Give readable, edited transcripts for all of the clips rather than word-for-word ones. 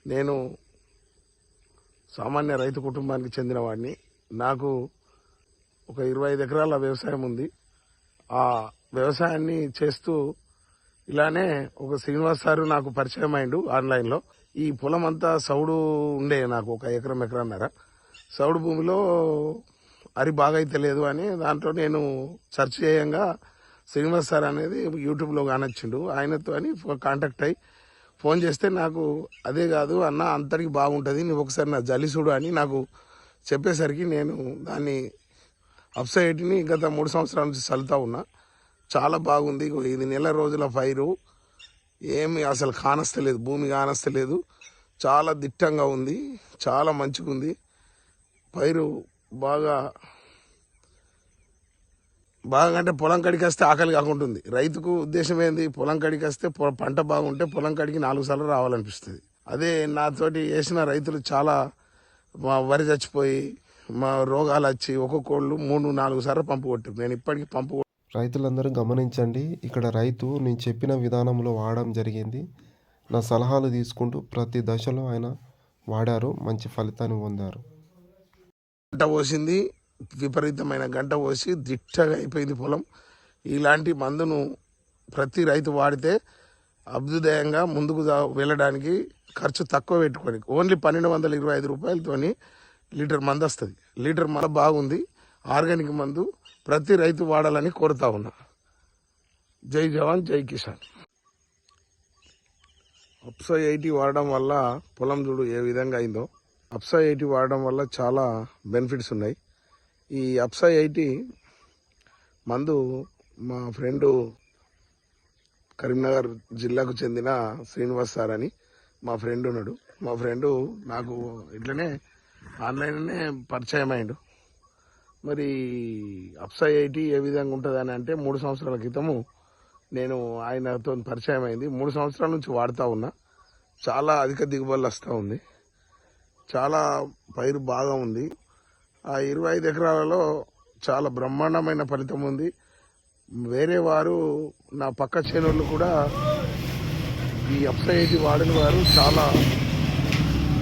నేను సామాన్య రైతు కుటుంబానికి చెందిన వాడిని. నాకు ఒక 25 ఎకరాల వ్యవసాయం ఉంది. ఆ వ్యవసాయాన్ని చేస్తూ ఇలానే ఒక శ్రీనివాస్ సారు నాకు పరిచయం అయిండు ఆన్లైన్లో. ఈ పొలం అంతా సౌడు ఉండే, నాకు ఒక ఎకరన్నర సౌడు భూమిలో అరి బాగా అయితే లేదు అని దాంట్లో నేను సెర్చ్ చేయంగా శ్రీనివాస్ సార్ అనేది యూట్యూబ్లో కానొచ్చిండు. ఆయనతో అని కాంటాక్ట్ అయ్యి ఫోన్ చేస్తే నాకు అదే కాదు అన్న, అంతటికి బాగుంటుంది, నువ్వు ఒకసారి నా జలిసుడు అని నాకు చెప్పేసరికి నేను దాన్ని అప్సైట్ని గత 3 సంవత్సరాల నుంచి చల్లుతా ఉన్నా. చాలా బాగుంది. ఇది నెల రోజుల పైరు, ఏమి అసలు కానస్తలేదు, భూమి కానస్తలేదు. చాలా దిట్టంగా ఉంది, చాలా మంచిగా ఉంది. పైరు బాగా అంటే పొలం కడికి వస్తే ఆకలి కాకుండా ఉంది. రైతుకు ఉద్దేశం ఏంది, పొలం కడికి వస్తే పంట బాగుంటే పొలం కడికి 4 సార్లు రావాలనిపిస్తుంది. అదే నాతోటి వేసిన రైతులు చాలా వరి చచ్చిపోయి మా రోగాలు వచ్చి ఒక్కొక్కళ్ళు 3-4 సార్లు పంపు కొట్టారు. నేను ఇప్పటికీ పంపు. రైతులందరూ గమనించండి, ఇక్కడ రైతు నేను చెప్పిన విధానంలో వాడడం జరిగింది. నా సలహాలు తీసుకుంటూ ప్రతి దశలో ఆయన వాడారు, మంచి ఫలితాన్ని పొందారు. గంట పోసింది, విపరీతమైన గంట పోసి దిట్టగా అయిపోయింది పొలం. ఇలాంటి మందును ప్రతి రైతు వాడితే అభ్యుదయంగా ముందుకు వెళ్ళడానికి ఖర్చు తక్కువ పెట్టుకొని ఓన్లీ 1225 రూపాయలతోని లీటర్ మందు వస్తుంది. లీటర్ మందు బాగుంది, ఆర్గానిక్ మందు. ప్రతి రైతు వాడాలని కోరుతా ఉన్నా. జై జవాన్ జై కిసాన్. అప్సా 80 వాడడం వల్ల పొలం చూడు ఏ విధంగా అయిందో. అప్సా 80 వాడడం వల్ల చాలా బెనిఫిట్స్ ఉన్నాయి. ఈ అప్సా 80 మందు మా ఫ్రెండు కరీంనగర్ జిల్లాకు చెందిన శ్రీనివాస్ సార్ అని మా ఫ్రెండ్ ఉన్నాడు. మా ఫ్రెండు నాకు ఇట్లనే ఆన్లైన్లోనే పరిచయం అయ్యిండు. మరి అప్సా 80 ఏ విధంగా ఉంటుంది అని అంటే 3 సంవత్సరాల క్రితము నేను ఆయనతో పరిచయం అయింది. 3 సంవత్సరాల నుంచి వాడుతూ ఉన్నా. చాలా అధిక దిగుబడులు వస్తూ ఉంది. చాలా పైరు బాగా ఉంది. ఆ 25 ఎకరాలలో చాలా బ్రహ్మాండమైన ఫలితం ఉంది. వేరే వారు నా పక్క చేనులు కూడా ఈ అప్సా 80 వాడిన వారు చాలా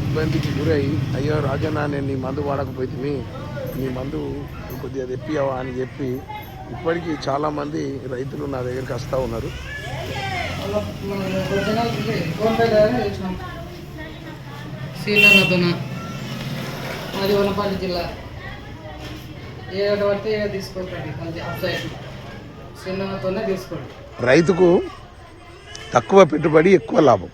ఇబ్బందికి గురై, అయ్యో రాజన్న నేను నీ మందు వాడకపోతే నీ మందు కొద్దిగా తెప్పియావా అని చెప్పి ఇప్పటికీ చాలామంది రైతులు నా దగ్గరికి వస్తూ ఉన్నారు. అది వనపల్లి జిల్లా ఏడు పడితే తీసుకోండి, చిన్నతోనే తీసుకోండి. రైతుకు తక్కువ పెట్టుబడి ఎక్కువ లాభం.